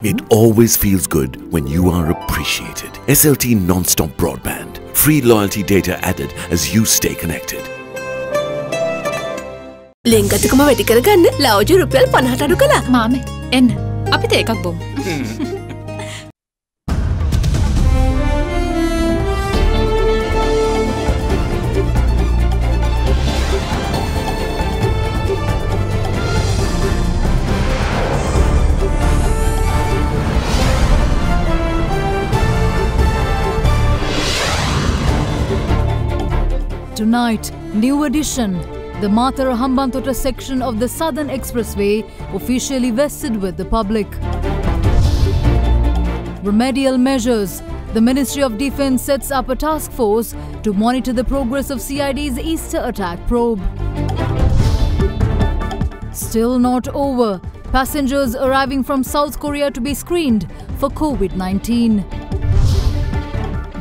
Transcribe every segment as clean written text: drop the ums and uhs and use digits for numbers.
It always feels good when you are appreciated. SLT non-stop broadband. Free loyalty data added as you stay connected. ලෙන්ගතුකම වැඩි කරගන්න ලව්ජු රුපියල් 50ට අඩු කළා. මාමේ එන්න අපිට එකක් බොමු. Tonight, new edition. The Matara Hambantota section of the Southern Expressway officially vested with the public. Remedial measures. The Ministry of Defence sets up a task force to monitor the progress of CID's Easter attack probe. Still not over. Passengers arriving from South Korea to be screened for COVID-19.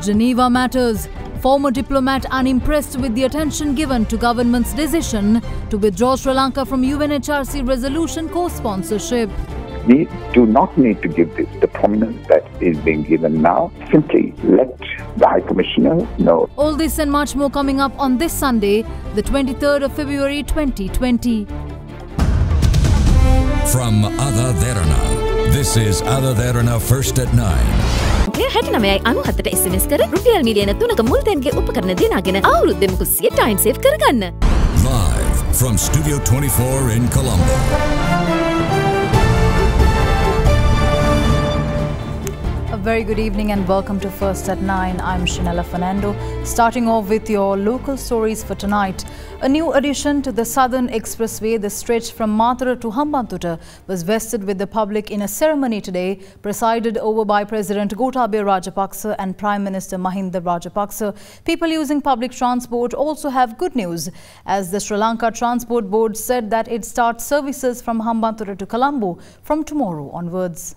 Geneva matters. Former diplomat unimpressed with the attention given to government's decision to withdraw Sri Lanka from UNHRC resolution co-sponsorship. We do not need to give this the prominence that is being given now. Simply let the High Commissioner know. All this and much more coming up on this Sunday, the 23rd of February 2020. From AdaDerana, this is AdaDerana First at 9. ඔය 69යි 97ට SMS කර රුපියල් මිලියන 3ක මුල්තැන්ගේ උපකරණ දිනාගෙන අවුරුද්දෙම කුස්සිය time save කරගන්න. Live from Studio 24 in Colombo. A very good evening and welcome to First at 9. I'm Shanella Fernando. Starting off with your local stories for tonight. A new addition to the Southern Expressway, the stretch from Matara to Hambantota, was vested with the public in a ceremony today, presided over by President Gotabaya Rajapaksa and Prime Minister Mahinda Rajapaksa. People using public transport also have good news, as the Sri Lanka Transport Board said that it starts services from Hambantota to Colombo from tomorrow onwards.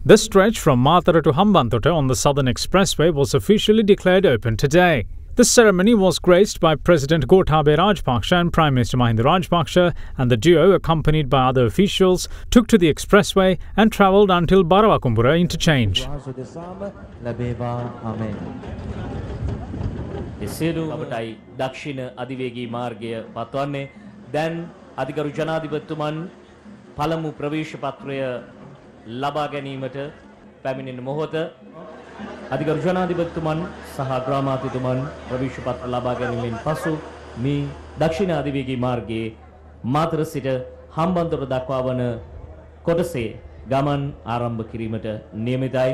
The stretch from Matara to Hambantota on the Southern Expressway was officially declared open today. The ceremony was graced by President Gotabaya Rajapaksa and Prime Minister Mahinda Rajapaksa, and the duo, accompanied by other officials, took to the expressway and travelled until Barawakumbura interchange. අපටයි දක්ෂිණ අධිවේගී මාර්ගය පත්වන්නේ දැන් අධිකරු ජනාධිපතිතුමන් පළමු ප්‍රවේශ පත්‍රය ලබා ගැනීමට පැමිණෙන මොහොත අධිකරු ජනාධිපතිතුමන් සහ ග්‍රාමාත්‍යතුමන් ප්‍රවේශ පත්‍ර ලබා ගැනීමෙන් පසු මේ දක්ෂිණ අධිවේගී මාර්ගයේ මාතර සිට හම්බන්තොට දක්වා වන කොටසේ ගමන් ආරම්භ කිරීමට නියමිතයි.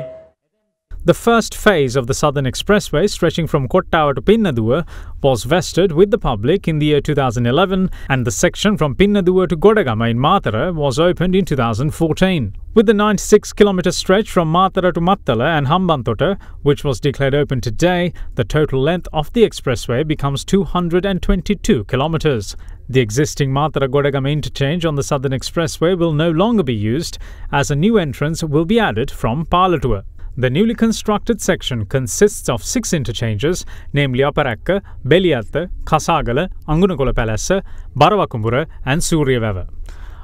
The first phase of the Southern Expressway, stretching from Kottawa to Pinnaduwa, was vested with the public in the year 2011, and the section from Pinnaduwa to Godagama in Matara was opened in 2014. With the 96-kilometre stretch from Matara to Mattala and Hambantota, which was declared open today, the total length of the expressway becomes 222 kilometres. The existing Matara-Godagama interchange on the Southern Expressway will no longer be used, as a new entrance will be added from Palatuwa. The newly constructed section consists of 6 interchanges, namely Aparakka, Beliyatta, Kasagala, Angunakola Palassa, Barawakumbura and Suryawewa.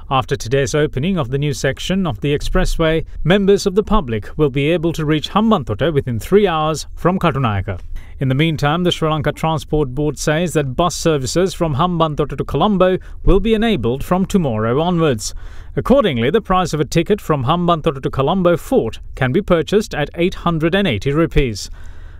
After today's opening of the new section of the expressway, members of the public will be able to reach Hambantota within 3 hours from Katunayaka. In the meantime, the Sri Lanka Transport Board says that bus services from Hambantota to Colombo will be enabled from tomorrow onwards. Accordingly, the price of a ticket from Hambantota to Colombo Fort can be purchased at 880 rupees.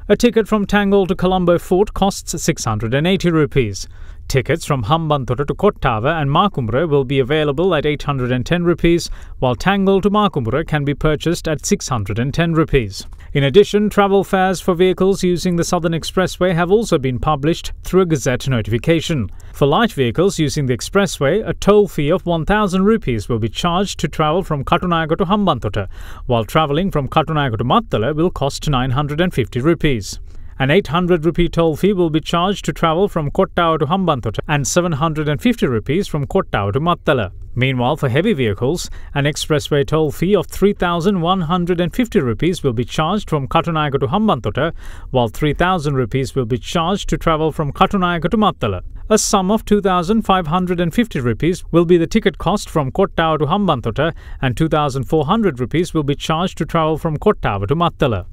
A ticket from Tangol to Colombo Fort costs 680 rupees. Tickets from Hambantota to Kottava and Makumbura will be available at 810 rupees, while Tangol to Makumbura can be purchased at 610 rupees. In addition, travel fares for vehicles using the Southern Expressway have also been published through a Gazette notification. For light vehicles using the expressway, a toll fee of 1,000 rupees will be charged to travel from Katunayaka to Hambantota, while travelling from Katunayaka to Mattala will cost 950 rupees. An 800 rupee toll fee will be charged to travel from Kottawa to Hambantota and 750 rupees from Kottawa to Mattala. Meanwhile, for heavy vehicles, an expressway toll fee of 3,150 rupees will be charged from Katunayaka to Hambantota, while 3,000 rupees will be charged to travel from Katunayaka to Mattala. A sum of 2,550 rupees will be the ticket cost from Kottawa to Hambantota, and 2,400 rupees will be charged to travel from Kottawa to Mattala.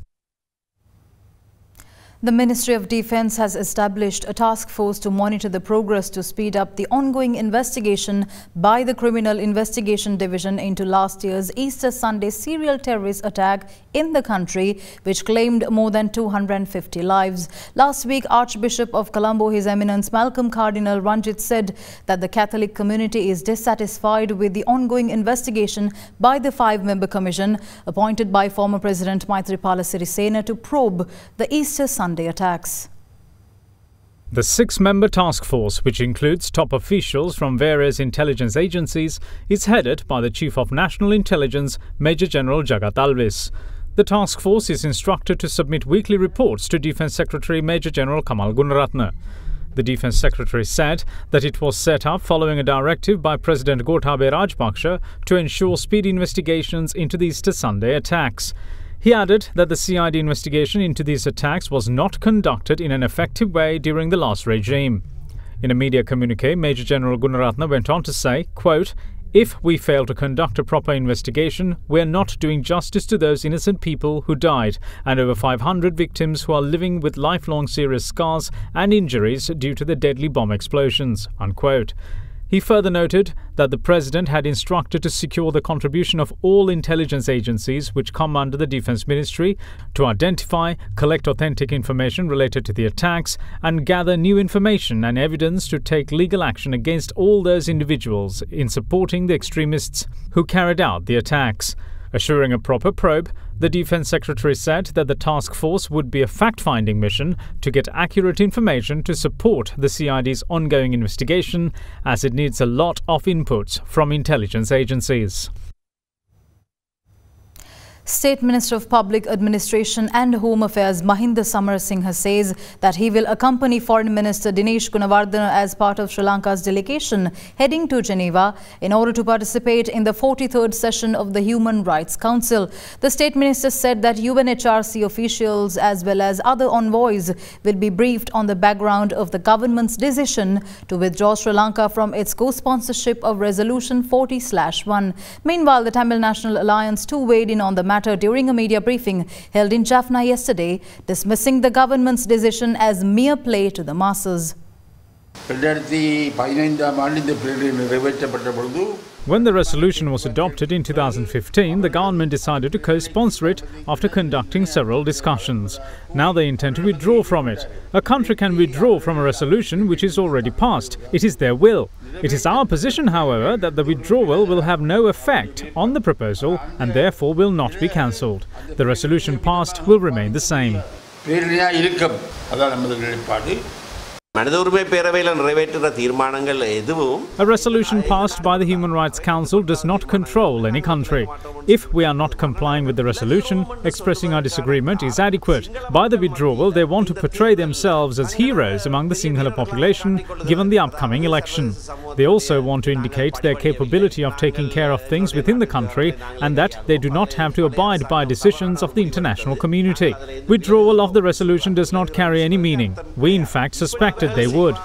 The Ministry of Defence has established a task force to monitor the progress to speed up the ongoing investigation by the Criminal Investigation Division into last year's Easter Sunday serial terrorist attack in the country, which claimed more than 250 lives. Last week, Archbishop of Colombo, His Eminence Malcolm Cardinal Ranjit, said that the Catholic community is dissatisfied with the ongoing investigation by the 5-member commission appointed by former President Maithripala Sirisena to probe the Easter Sunday attacks. The 6-member task force, which includes top officials from various intelligence agencies, is headed by the Chief of National Intelligence, Major General Jagat Alvis. The task force is instructed to submit weekly reports to Defence Secretary Major General Kamal Gunaratne. The Defence Secretary said that it was set up following a directive by President Gotabaya Rajapaksa to ensure speedy investigations into the Easter Sunday attacks. He added that the CID investigation into these attacks was not conducted in an effective way during the last regime. In a media communique, Major General Gunaratne went on to say, quote, "If we fail to conduct a proper investigation, we are not doing justice to those innocent people who died and over 500 victims who are living with lifelong serious scars and injuries due to the deadly bomb explosions," unquote. He further noted that the President had instructed to secure the contribution of all intelligence agencies which come under the Defence Ministry to identify, collect authentic information related to the attacks and gather new information and evidence to take legal action against all those individuals in supporting the extremists who carried out the attacks. Assuring a proper probe, the Defence Secretary said that the task force would be a fact-finding mission to get accurate information to support the CID's ongoing investigation, as it needs a lot of inputs from intelligence agencies. State Minister of Public Administration and Home Affairs Mahinda Samarasinghe says that he will accompany Foreign Minister Dinesh Gunawardena as part of Sri Lanka's delegation heading to Geneva in order to participate in the 43rd session of the Human Rights Council. The State Minister said that UNHRC officials as well as other envoys will be briefed on the background of the government's decision to withdraw Sri Lanka from its co-sponsorship of Resolution 40/1. Meanwhile, the Tamil National Alliance too weighed in on the matter during a media briefing held in Jaffna yesterday, dismissing the government's decision as mere play to the masses. When the resolution was adopted in 2015, the government decided to co-sponsor it after conducting several discussions. Now they intend to withdraw from it. A country can withdraw from a resolution which is already passed. It is their will. It is our position, however, that the withdrawal will have no effect on the proposal and therefore will not be cancelled. The resolution passed will remain the same. A resolution passed by the Human Rights Council does not control any country. If we are not complying with the resolution, expressing our disagreement is adequate. By the withdrawal, they want to portray themselves as heroes among the Sinhala population, given the upcoming election. They also want to indicate their capability of taking care of things within the country and that they do not have to abide by decisions of the international community. Withdrawal of the resolution does not carry any meaning. We in fact suspected they would.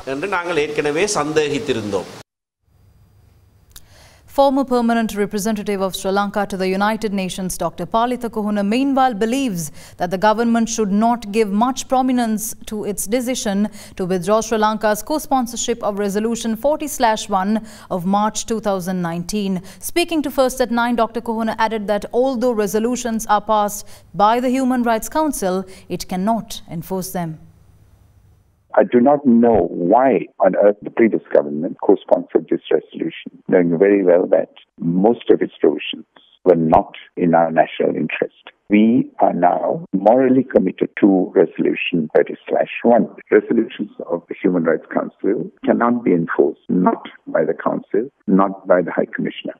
Former permanent representative of Sri Lanka to the United Nations, Dr. Palitha Kohuna, meanwhile believes that the government should not give much prominence to its decision to withdraw Sri Lanka's co-sponsorship of Resolution 40/1 of March 2019. Speaking to First at 9, Dr. Kohuna added that although resolutions are passed by the Human Rights Council, it cannot enforce them. I do not know why on earth the previous government co-sponsored this resolution, knowing very well that most of its provisions were not in our national interest. We are now morally committed to Resolution 30/1. Resolutions of the Human Rights Council cannot be enforced, not by the Council, not by the High Commissioner.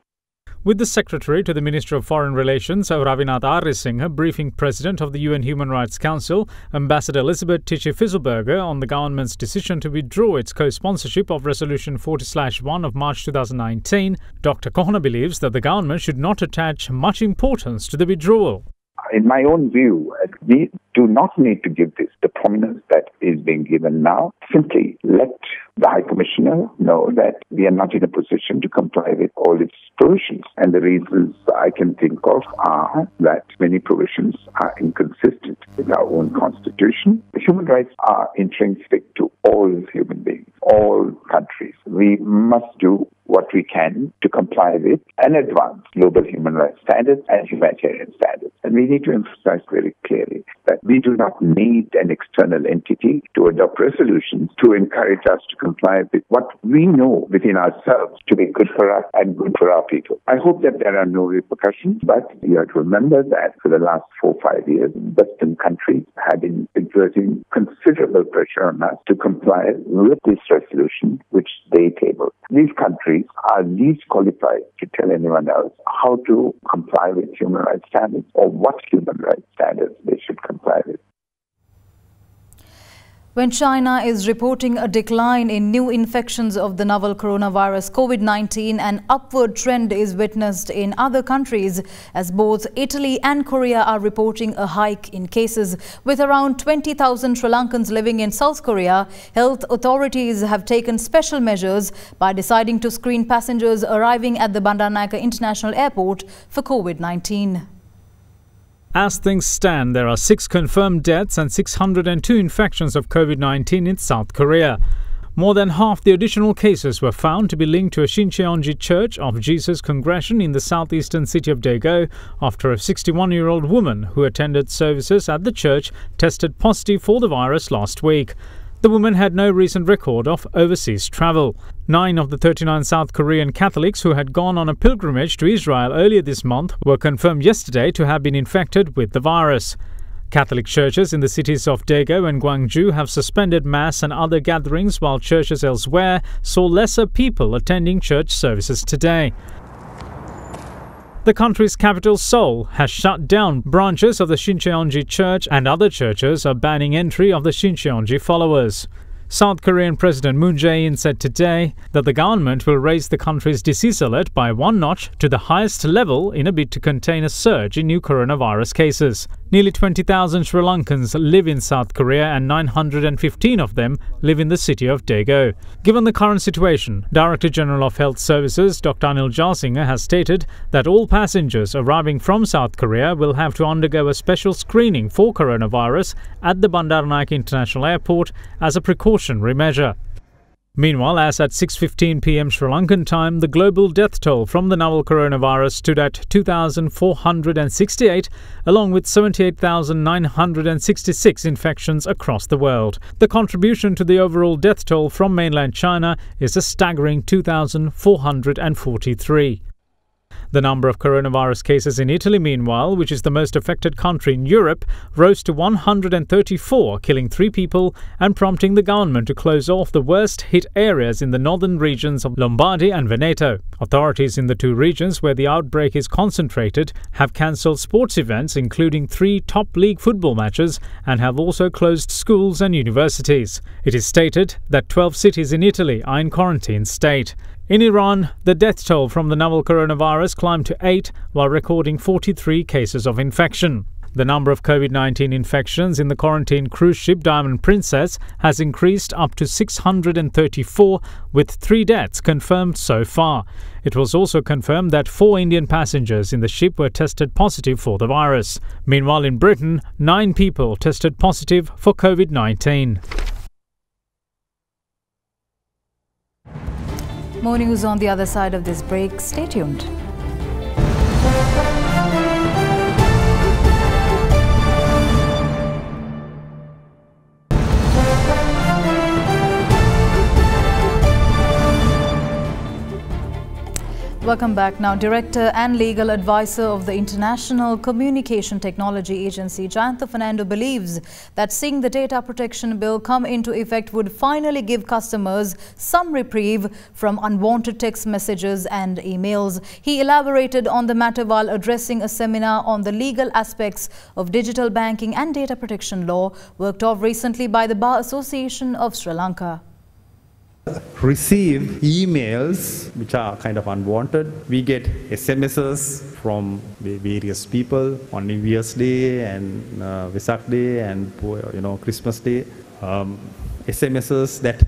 With the Secretary to the Minister of Foreign Relations, Ravinath Ariyasinghe, briefing President of the UN Human Rights Council, Ambassador Elizabeth Tichy-Fizzleberger, on the government's decision to withdraw its co-sponsorship of Resolution 40/1 of March 2019, Dr. Kohuna believes that the government should not attach much importance to the withdrawal. in my own view, we do not need to give this the prominence that is being given now. Simply let the High Commissioner know that we are not in a position to comply with all its provisions. And the reasons I can think of are that many provisions are inconsistent with our own constitution. Human rights are intrinsic to all human beings, all countries. We must do what we can to comply with and advance global human rights standards and humanitarian standards. And we need to emphasize very clearly that we do not need an external entity to adopt resolutions to encourage us to comply with what we know within ourselves to be good for us and good for our people. I hope that there are no repercussions, but you have to remember that for the last 4 or 5 years, Western countries have been exerting considerable pressure on us to comply with this resolution which they tabled. These countries are least qualified to tell anyone else how to comply with human rights standards or what human rights standards they should comply with. When China is reporting a decline in new infections of the novel coronavirus COVID-19, an upward trend is witnessed in other countries as both Italy and Korea are reporting a hike in cases. With around 20,000 Sri Lankans living in South Korea, health authorities have taken special measures by deciding to screen passengers arriving at the Bandaranaike International Airport for COVID-19. As things stand, there are 6 confirmed deaths and 602 infections of COVID-19 in South Korea. More than half the additional cases were found to be linked to a Shincheonji Church of Jesus congregation in the southeastern city of Daegu after a 61-year-old woman who attended services at the church tested positive for the virus last week. The woman had no recent record of overseas travel. 9 of the 39 South Korean Catholics who had gone on a pilgrimage to Israel earlier this month were confirmed yesterday to have been infected with the virus. Catholic churches in the cities of Daegu and Gwangju have suspended mass and other gatherings, while churches elsewhere saw lesser people attending church services today. The country's capital, Seoul, has shut down branches of the Shincheonji Church, and other churches are banning entry of the Shincheonji followers. South Korean President Moon Jae-in said today that the government will raise the country's disease alert by 1 notch to the highest level in a bid to contain a surge in new coronavirus cases. Nearly 20,000 Sri Lankans live in South Korea and 915 of them live in the city of Daegu. Given the current situation, Director General of Health Services Dr. Anil Jalsingha has stated that all passengers arriving from South Korea will have to undergo a special screening for coronavirus at the Bandaranaike International Airport as a precautionary measure. Meanwhile, as at 6:15 p.m. Sri Lankan time, the global death toll from the novel coronavirus stood at 2,468, along with 78,966 infections across the world. The contribution to the overall death toll from mainland China is a staggering 2,443. The number of coronavirus cases in Italy, meanwhile, which is the most affected country in Europe, rose to 134, killing 3 people and prompting the government to close off the worst-hit areas in the northern regions of Lombardy and Veneto. Authorities in the 2 regions where the outbreak is concentrated have cancelled sports events, including 3 top-league football matches, and have also closed schools and universities. It is stated that 12 cities in Italy are in quarantine state. In Iran, the death toll from the novel coronavirus climbed to 8, while recording 43 cases of infection. The number of COVID-19 infections in the quarantine cruise ship Diamond Princess has increased up to 634, with 3 deaths confirmed so far. It was also confirmed that 4 Indian passengers in the ship were tested positive for the virus. Meanwhile, in Britain, 9 people tested positive for COVID-19. More news on the other side of this break. Stay tuned. Welcome back. Now, Director and Legal Advisor of the International Communication Technology Agency, Jayantha Fernando, believes that seeing the Data Protection Bill come into effect would finally give customers some reprieve from unwanted text messages and emails. He elaborated on the matter while addressing a seminar on the legal aspects of digital banking and data protection law worked off recently by the Bar Association of Sri Lanka. receive emails which are kind of unwanted. We get SMSs from various people on New Year's Day and Vesak Day and Christmas Day. SMSs that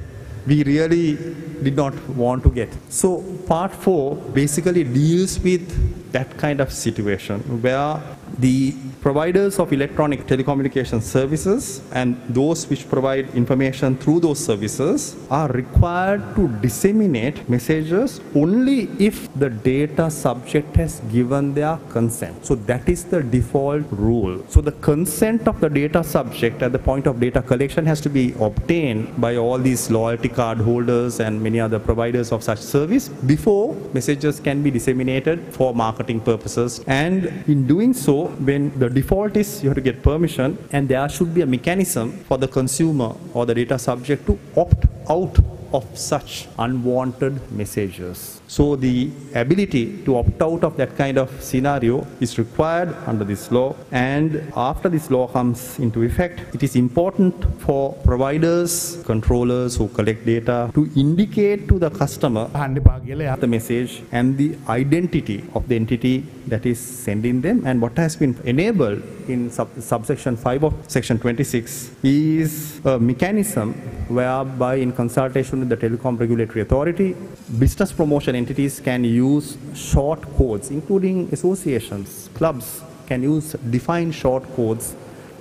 we really did not want to get. So part 4 basically deals with that kind of situation where the providers of electronic telecommunication services and those which provide information through those services are required to disseminate messages only if the data subject has given their consent. So that is the default rule. So the consent of the data subject at the point of data collection has to be obtained by all these loyalty card holders and many other providers of such service before messages can be disseminated for marketing purposes. And in doing so, when the default is you have to get permission, and there should be a mechanism for the consumer or the data subject to opt out of such unwanted messages. So the ability to opt out of that kind of scenario is required under this law, and after this law comes into effect, it is important for providers, controllers who collect data to indicate to the customer the message and the identity of the entity that is sending them. And what has been enabled in subsection 5 of section 26 is a mechanism whereby in consultation with the Telecom Regulatory Authority, business promotion entities can use short codes, including associations, clubs can use defined short codes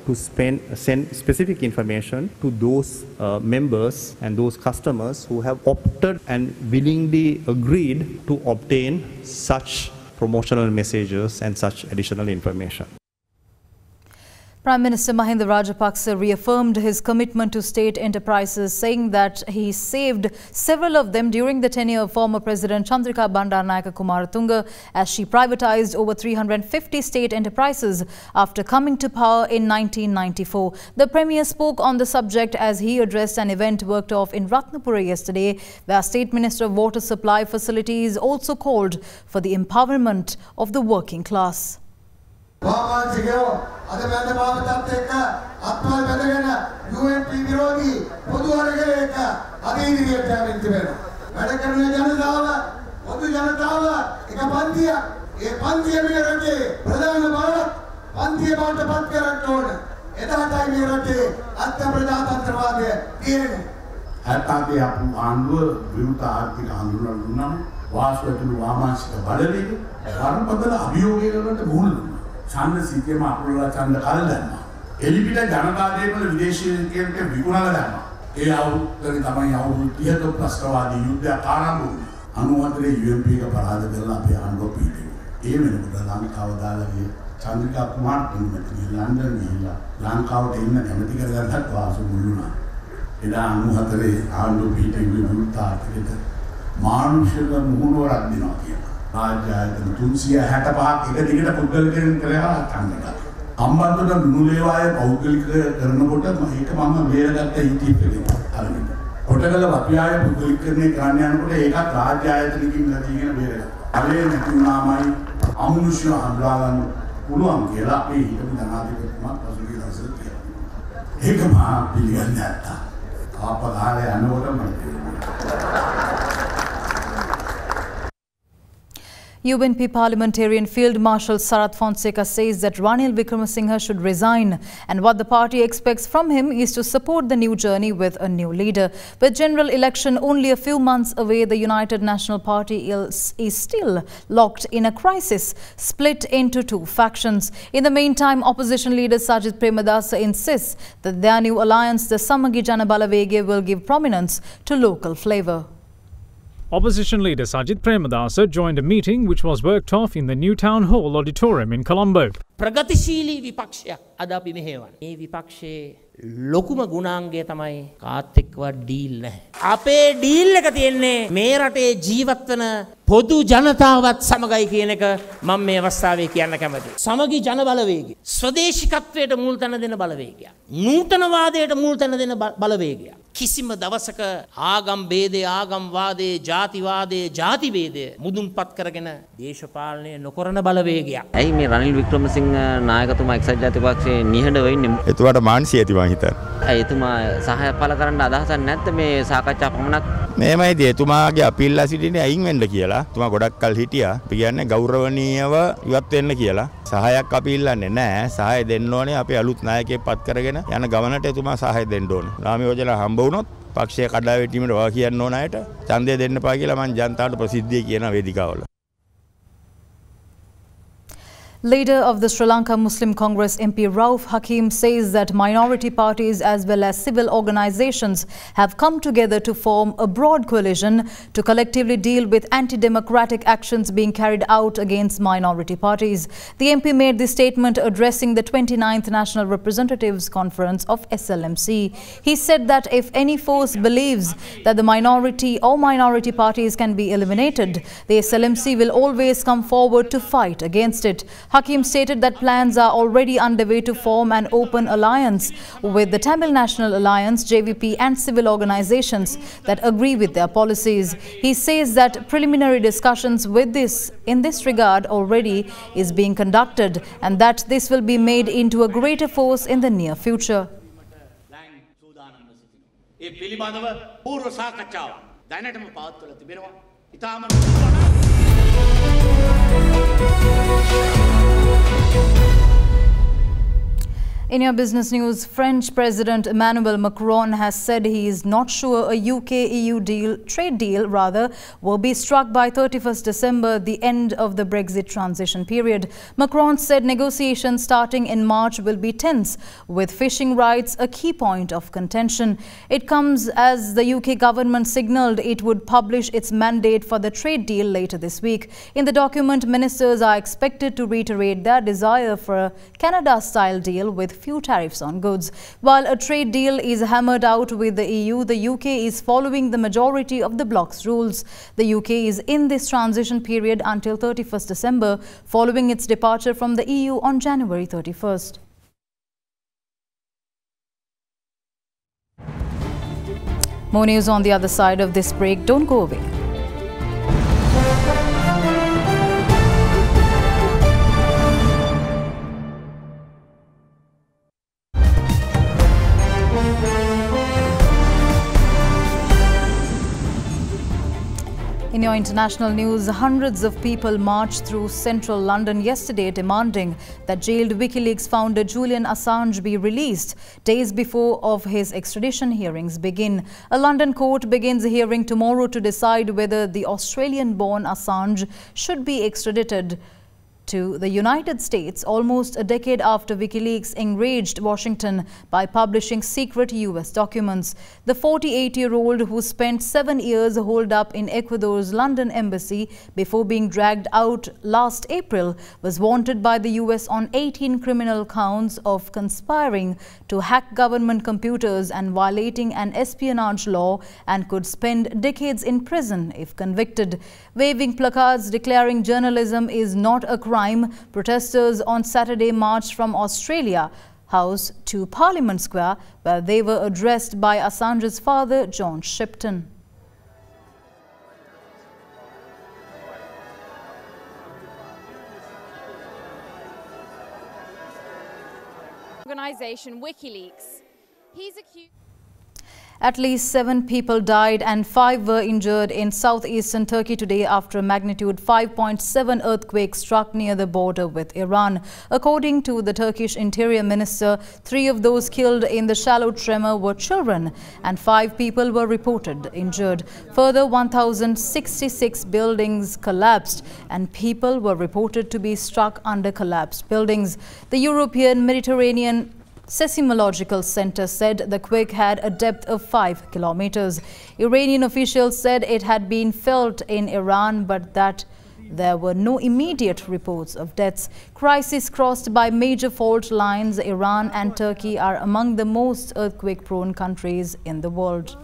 to send specific information to those members and those customers who have opted and willingly agreed to obtain such promotional messages and such additional information. Prime Minister Mahinda Rajapaksa reaffirmed his commitment to state enterprises, saying that he saved several of them during the tenure of former President Chandrika Bandaranaike Kumaratunga as she privatized over 350 state enterprises after coming to power in 1994. The Premier spoke on the subject as he addressed an event worked off in Ratnapura yesterday, where State Minister of Water Supply Facilities also called for the empowerment of the working class. අද මැද භාවිතත් එක්ක අත්වල බැඳගෙන UNP විරෝධී පොදු වර්ගයේ එක අද ඉදිරියට යමින් තිබෙනවා. වැඩ කරන ජනතාව පොදු ජනතාව එක පන්තියක්. ඒ පන්තිය මේ රටේ ප්‍රධාන බලවත් පන්තිය බවට පත් කරන්න ඕන. එදාටයි මේ රටේ අත්ත ප්‍රජාතන්ත්‍රවාදය තියෙන්නේ. අත්තාගේ අපු ආණ්ඩුව විරුද්ධ ආර්ථික ආందోලන දුන්නාම වාස්තුතුළු වාමාංශික බලවේග වරපදල අභියෝගයකට මුහුණ දුන්නා. ඡන්ද සිටීම අපුරලා ඡන්ද කල් දැම්මා. එලිපිට ජනතා දේපල විදේශීයන්ට විකුණලා දැම්මා. ඒ අවුරුද්දේ තමයි අවුරුදු 30ක ප්‍රස්තාවාදී යුද්ධයක් ආරම්භ වුණේ. 94 UNP එක පරාද කරලා අපේ ආණ්ඩුව පිටින්. ඒ වෙනකොට ලංකාව දාලා ගිය චන්ද්‍රිකා කුමාරතුංග ලන්ඩන් ගිහිල්ලා ලංකාවට එන්න කැමති කරගන්නත් වාසු මුළුණා. එදා 94 ආණ්ඩුව පිටින් විරුද්ධ ආර්ථිකයට මානුෂික මුහුණුවරක් දෙනවා කියලා. राज्य 365 එක දිගට පුද්ගලිකයන් කරලා තංගලා අම්බන්තොට නුලේවාය පෞද්ගලික කරනකොට මේක මම වේරගත්ත ඉතිප් එකේ අරගෙන කොටගල වපියාය පුද්ගලිකකරණය කරන්න යනකොට ඒකත් රාජ්‍ය ආයතනකින් ලැබීගෙන වේරගත්තා. අවේ නැතුණාමයි අමනුෂ්‍ය හඳුනා ගන්න පුළුවන් කියලා අපි හිතමු ජනාධිපතිතුමා පසුගිය දවසේ කියනවා. ඒක මා පිළිගන්නේ නැත්තා. ආපදාලේ යනකොට මම UNP parliamentarian Field Marshal Sarath Fonseca says that Ranil Wickremesinghe should resign, and what the party expects from him is to support the new journey with a new leader. With general election only a few months away, the United National Party is still locked in a crisis, split into two factions. In the meantime, opposition leader Sajith Premadasa insists that their new alliance, the Samagi Jana Balavege, will give prominence to local flavour. Opposition leader Sajith Premadasa joined a meeting which was worked off in the new town hall auditorium in Colombo. ප්‍රගතිශීලී විපක්ෂයක් අද අපි මෙහෙවන්නේ. මේ විපක්ෂයේ ලොකුම ගුණාංගය තමයි කාත් එක්කවත් deal නැහැ. අපේ deal එක තියෙන්නේ මේ රටේ ජීවත් වෙන පොදු ජනතාවත් සමගයි කියන එක මම මේ අවස්ථාවේ කියන්න කැමතියි. සමගි ජන බලවේගය, ස්වදේශිකත්වයට මුල් තැන දෙන බලවේගයක්, නූතනවාදයට මුල් තැන දෙන බලවේගයක්. කිසිම දවසක ආගම් ભેදේ, ආගම් වාදේ, ජාතිවාදේ, ජාති ભેදය මුදුන්පත් කරගෙන දේශපාලනය නොකරන බලවේගයක්. ඇයි මේ රනිල් වික්‍රමසිංහ නායකතුමා එක්සත් ජාතික පක්ෂයේ නිහඬව ඉන්නේ? එතුමාට මානසික ඇති මං හිතන්නේ. එතුමා සහාය පළ කරන්න අදහසක් නැත්ද මේ සාකච්ඡා පමණක්? මේමයිදී එතුමාගේ අපීල්ලා සිටින්නේ අයින් වෙන්න කියලා. එතුමා ගොඩක් කල් හිටියා. අපි කියන්නේ ගෞරවණීයව ඉවත් වෙන්න කියලා. සහායක් අපි ඉල්ලන්නේ නැහැ. සහාය දෙන්න ඕනේ අපි අලුත් නායකයෙක් පත් කරගෙන යන ගමනට එතුමා සහාය දෙන්න ඕනේ. නාම යෝජනා හම්බ වුණොත් පක්ෂයේ කඩා වැටීමට වා කියන්න ඕන අයට ඡන්දය දෙන්න පා කියලා මම ජනතාවට ප්‍රසිද්ධිය කියන වේදිකාවල. Leader of the Sri Lanka Muslim Congress MP Rauf Hakim says that minority parties as well as civil organizations have come together to form a broad coalition to collectively deal with anti-democratic actions being carried out against minority parties. The MP made this statement addressing the 29th National Representatives Conference of SLMC. He said that if any force believes that the minority or minority parties can be eliminated, the SLMC will always come forward to fight against it. Hakim stated that plans are already underway to form an open alliance with the Tamil National Alliance, JVP and civil organizations that agree with their policies. He says that preliminary discussions in this regard already is being conducted and that this will be made into a greater force in the near future. In your business news, French President Emmanuel Macron has said he is not sure a UK-EU trade deal will be struck by 31st December, the end of the Brexit transition period. Macron said negotiations starting in March will be tense, with fishing rights a key point of contention. It comes as the UK government signalled it would publish its mandate for the trade deal later this week. In the document, ministers are expected to reiterate their desire for a Canada-style deal with few tariffs on goods. While a trade deal is hammered out with the EU, the UK is following the majority of the bloc's rules. The UK is in this transition period until 31st December, following its departure from the EU on January 31st. More news on the other side of this break. Don't go away. In your international news, hundreds of people marched through central London yesterday demanding that jailed WikiLeaks founder Julian Assange be released days before his extradition hearings begin. A London court begins a hearing tomorrow to decide whether the Australian-born Assange should be extradited to the United States almost a decade after WikiLeaks enraged Washington by publishing secret US documents. The 48-year-old, who spent 7 years holed up in Ecuador's London embassy before being dragged out last April, was wanted by the US on 18 criminal counts of conspiring to hack government computers and violating an espionage law, and could spend decades in prison if convicted. Waving placards declaring journalism is not a crime, protesters on Saturday marched from Australia House to Parliament Square, where they were addressed by Assange's father, John Shipton. Organisation WikiLeaks. He's accused. At least 7 people died and 5 were injured in southeastern Turkey today after a magnitude 5.7 earthquake struck near the border with Iran. According to the Turkish Interior Minister, 3 of those killed in the shallow tremor were children and 5 people were reported injured. Further, 1,066 buildings collapsed and people were reported to be stuck under collapsed buildings. The European Mediterranean Seismological Center said the quake had a depth of 5 kilometers. Iranian officials said it had been felt in Iran, but that there were no immediate reports of deaths. Crisis crossed by major fault lines. Iran and Turkey are among the most earthquake-prone countries in the world.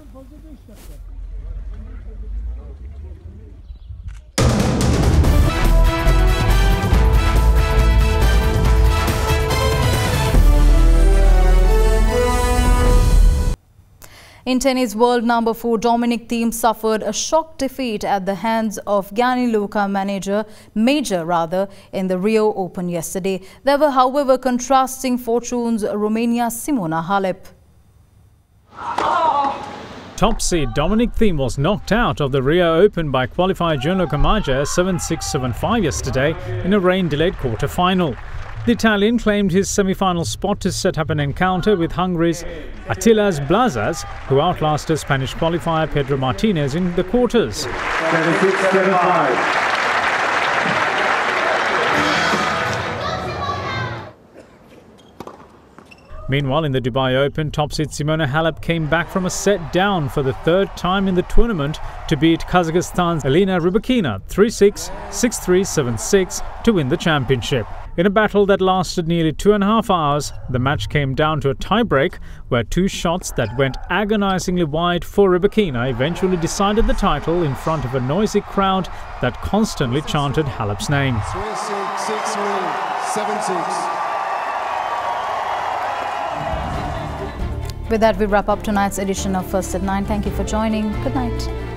In tennis, world number 4 Dominic Thiem suffered a shock defeat at the hands of Gianni Luca Major in the Rio Open yesterday. There were, however, contrasting fortunes. Romania's Simona Halep. Top seed Dominic Thiem was knocked out of the Rio Open by qualifier Gianluca Maja 7-6, 7-5 yesterday in a rain-delayed quarter-final. The Italian claimed his semi-final spot to set up an encounter with Hungary's Attilas Blazas, who outlasted Spanish qualifier Pedro Martinez in the quarters. 7-6, 7-5. Meanwhile, in the Dubai Open, top seed Simona Halep came back from a set down for the third time in the tournament to beat Kazakhstan's Elena Rybakina 3-6, 6-3, 7-6 to win the championship. In a battle that lasted nearly 2.5 hours, the match came down to a tie-break where two shots that went agonizingly wide for Rybakina eventually decided the title in front of a noisy crowd that constantly chanted Halep's name. 3-6, 6-3, 7-6. With that, we wrap up tonight's edition of First at 9. Thank you for joining. Good night.